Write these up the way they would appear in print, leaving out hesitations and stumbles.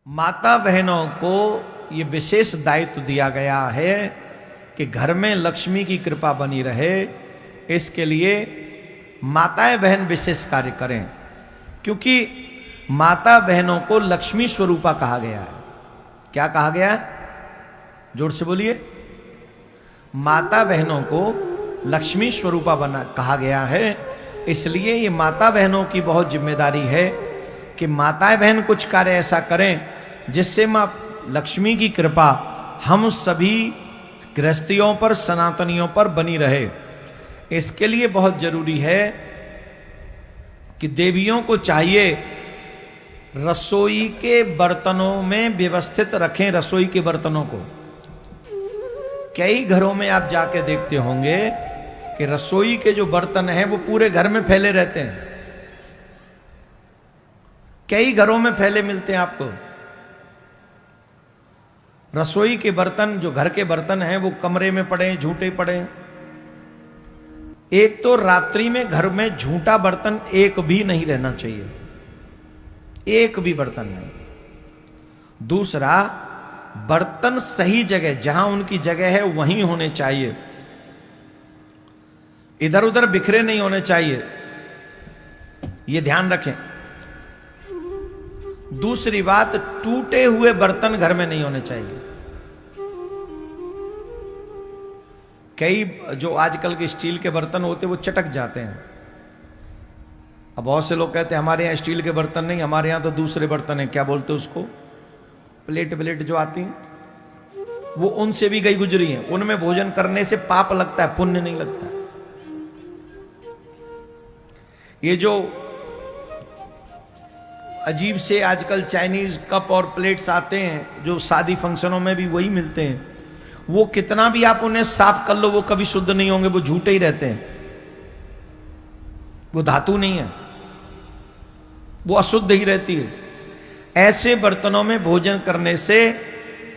माता बहनों को ये विशेष दायित्व दिया गया है कि घर में लक्ष्मी की कृपा बनी रहे, इसके लिए माताएं बहन विशेष कार्य करें, क्योंकि माता बहनों को लक्ष्मी स्वरूपा कहा गया है। क्या कहा गया है? जोर से बोलिए। माता बहनों को लक्ष्मी स्वरूपा बना कहा गया है, इसलिए ये माता बहनों की बहुत जिम्मेदारी है कि माताएं बहन कुछ कार्य ऐसा करें जिससे मां लक्ष्मी की कृपा हम सभी गृहस्थियों पर, सनातनियों पर बनी रहे। इसके लिए बहुत जरूरी है कि देवियों को चाहिए रसोई के बर्तनों में व्यवस्थित रखें। रसोई के बर्तनों को कई घरों में आप जाके देखते होंगे कि रसोई के जो बर्तन हैं वो पूरे घर में फैले रहते हैं। कई घरों में फैले मिलते हैं आपको। रसोई के बर्तन, जो घर के बर्तन हैं, वो कमरे में पड़े, झूठे पड़े। एक तो रात्रि में घर में झूठा बर्तन एक भी नहीं रहना चाहिए, एक भी बर्तन नहीं। दूसरा, बर्तन सही जगह, जहां उनकी जगह है वहीं होने चाहिए, इधर उधर बिखरे नहीं होने चाहिए, ये ध्यान रखें। दूसरी बात, टूटे हुए बर्तन घर में नहीं होने चाहिए। कई जो आजकल के स्टील के बर्तन होते वो चटक जाते हैं। अब बहुत से लोग कहते हैं हमारे यहां स्टील के बर्तन नहीं, हमारे यहां तो दूसरे बर्तन हैं। क्या बोलते हैं उसको? प्लेट जो आती हैं, वो उनसे भी गई गुजरी हैं। उनमें भोजन करने से पाप लगता है, पुण्य नहीं लगता है। ये जो अजीब से आजकल चाइनीज कप और प्लेट्स आते हैं, जो शादी फंक्शनों में भी वही मिलते हैं, वो कितना भी आप उन्हें साफ कर लो वो कभी शुद्ध नहीं होंगे, वो झूठे ही रहते हैं। वो धातु नहीं है, वो अशुद्ध ही रहती है। ऐसे बर्तनों में भोजन करने से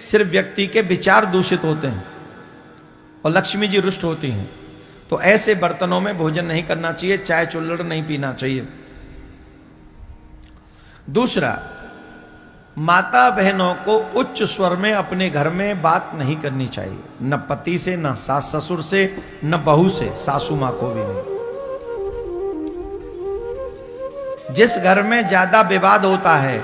सिर्फ व्यक्ति के विचार दूषित होते हैं और लक्ष्मी जी रुष्ट होती हैं। तो ऐसे बर्तनों में भोजन नहीं करना चाहिए, चाय चुल्लड़ नहीं पीना चाहिए। दूसरा, माता बहनों को उच्च स्वर में अपने घर में बात नहीं करनी चाहिए, न पति से, न सास ससुर से, न बहू से, सासू मां को भी नहीं। जिस घर में ज्यादा विवाद होता है,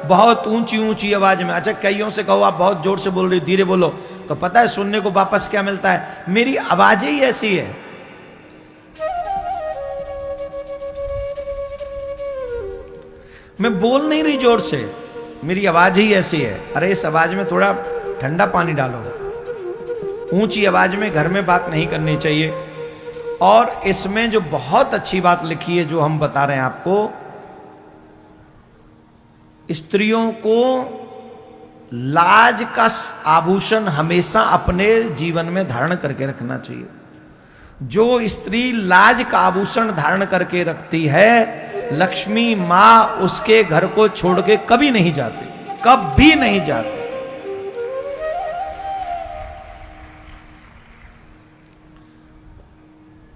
बहुत ऊंची ऊंची आवाज में, अच्छा कईयों से कहो आप बहुत जोर से बोल रही, धीरे बोलो, तो पता है सुनने को वापस क्या मिलता है? मेरी आवाज ही ऐसी है। मैं बोल नहीं रही जोर से, मेरी आवाज ही ऐसी है। अरे इस आवाज में थोड़ा ठंडा पानी डालो। ऊंची आवाज में घर में बात नहीं करनी चाहिए। और इसमें जो बहुत अच्छी बात लिखी है, जो हम बता रहे हैं आपको, स्त्रियों को लाज का आभूषण हमेशा अपने जीवन में धारण करके रखना चाहिए। जो स्त्री लाज का आभूषण धारण करके रखती है, लक्ष्मी मां उसके घर को छोड़ के कभी नहीं जाती, कभी नहीं जाती।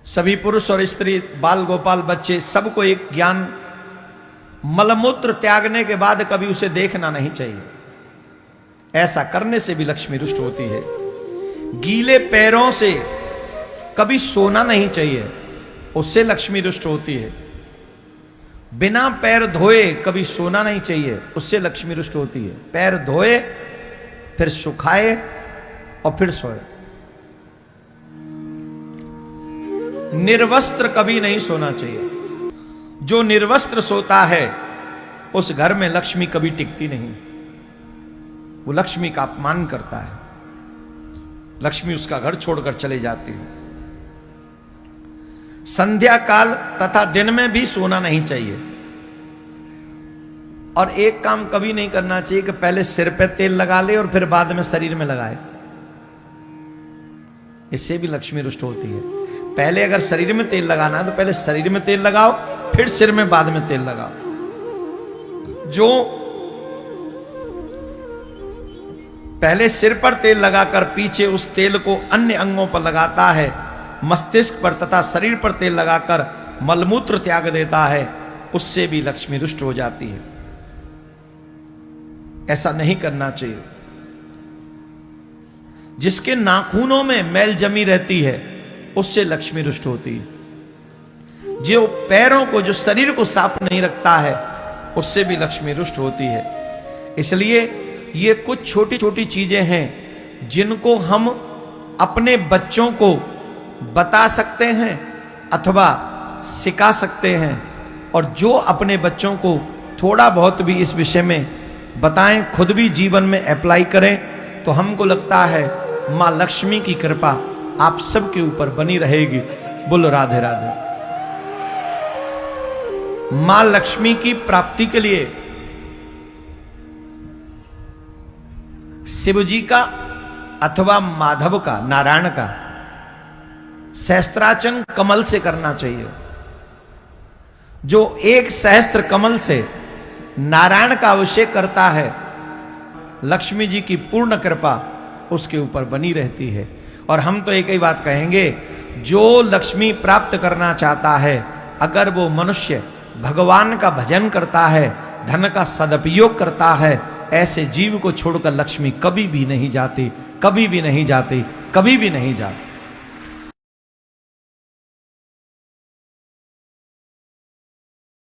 सभी पुरुष और स्त्री, बाल गोपाल, बच्चे, सबको एक ज्ञान, मलमूत्र त्यागने के बाद कभी उसे देखना नहीं चाहिए। ऐसा करने से भी लक्ष्मी रुष्ट होती है। गीले पैरों से कभी सोना नहीं चाहिए, उससे लक्ष्मी रुष्ट होती है। बिना पैर धोए कभी सोना नहीं चाहिए, उससे लक्ष्मी रुष्ट होती है। पैर धोए, फिर सुखाए और फिर सोए। निर्वस्त्र कभी नहीं सोना चाहिए। जो निर्वस्त्र सोता है उस घर में लक्ष्मी कभी टिकती नहीं, वो लक्ष्मी का अपमान करता है, लक्ष्मी उसका घर छोड़कर चले जाती है। संध्या काल तथा दिन में भी सोना नहीं चाहिए। और एक काम कभी नहीं करना चाहिए कि पहले सिर पे तेल लगा ले और फिर बाद में शरीर में लगाए, इससे भी लक्ष्मी रुष्ट होती है। पहले अगर शरीर में तेल लगाना है तो पहले शरीर में तेल लगाओ, फिर सिर में बाद में तेल लगाओ। जो पहले सिर पर तेल लगाकर पीछे उस तेल को अन्य अंगों पर लगाता है, मस्तिष्क पर तथा शरीर पर तेल लगाकर मलमूत्र त्याग देता है, उससे भी लक्ष्मी रुष्ट हो जाती है। ऐसा नहीं करना चाहिए। जिसके नाखूनों में मैल जमी रहती है उससे लक्ष्मी रुष्ट होती है। जो पैरों को, जो शरीर को साफ नहीं रखता है उससे भी लक्ष्मी रुष्ट होती है। इसलिए ये कुछ छोटी छोटी चीजें हैं जिनको हम अपने बच्चों को बता सकते हैं अथवा सिखा सकते हैं, और जो अपने बच्चों को थोड़ा बहुत भी इस विषय में बताएं, खुद भी जीवन में अप्लाई करें, तो हमको लगता है मां लक्ष्मी की कृपा आप सबके ऊपर बनी रहेगी। बोलो राधे राधे। मां लक्ष्मी की प्राप्ति के लिए शिव जी का अथवा माधव का, नारायण का सहस्त्रार्चन कमल से करना चाहिए। जो एक सहस्त्र कमल से नारायण का अभिषेक करता है, लक्ष्मी जी की पूर्ण कृपा उसके ऊपर बनी रहती है। और हम तो एक ही बात कहेंगे, जो लक्ष्मी प्राप्त करना चाहता है, अगर वो मनुष्य भगवान का भजन करता है, धन का सदुपयोग करता है, ऐसे जीव को छोड़कर लक्ष्मी कभी भी नहीं जाती, कभी भी नहीं जाती, कभी भी नहीं जाती।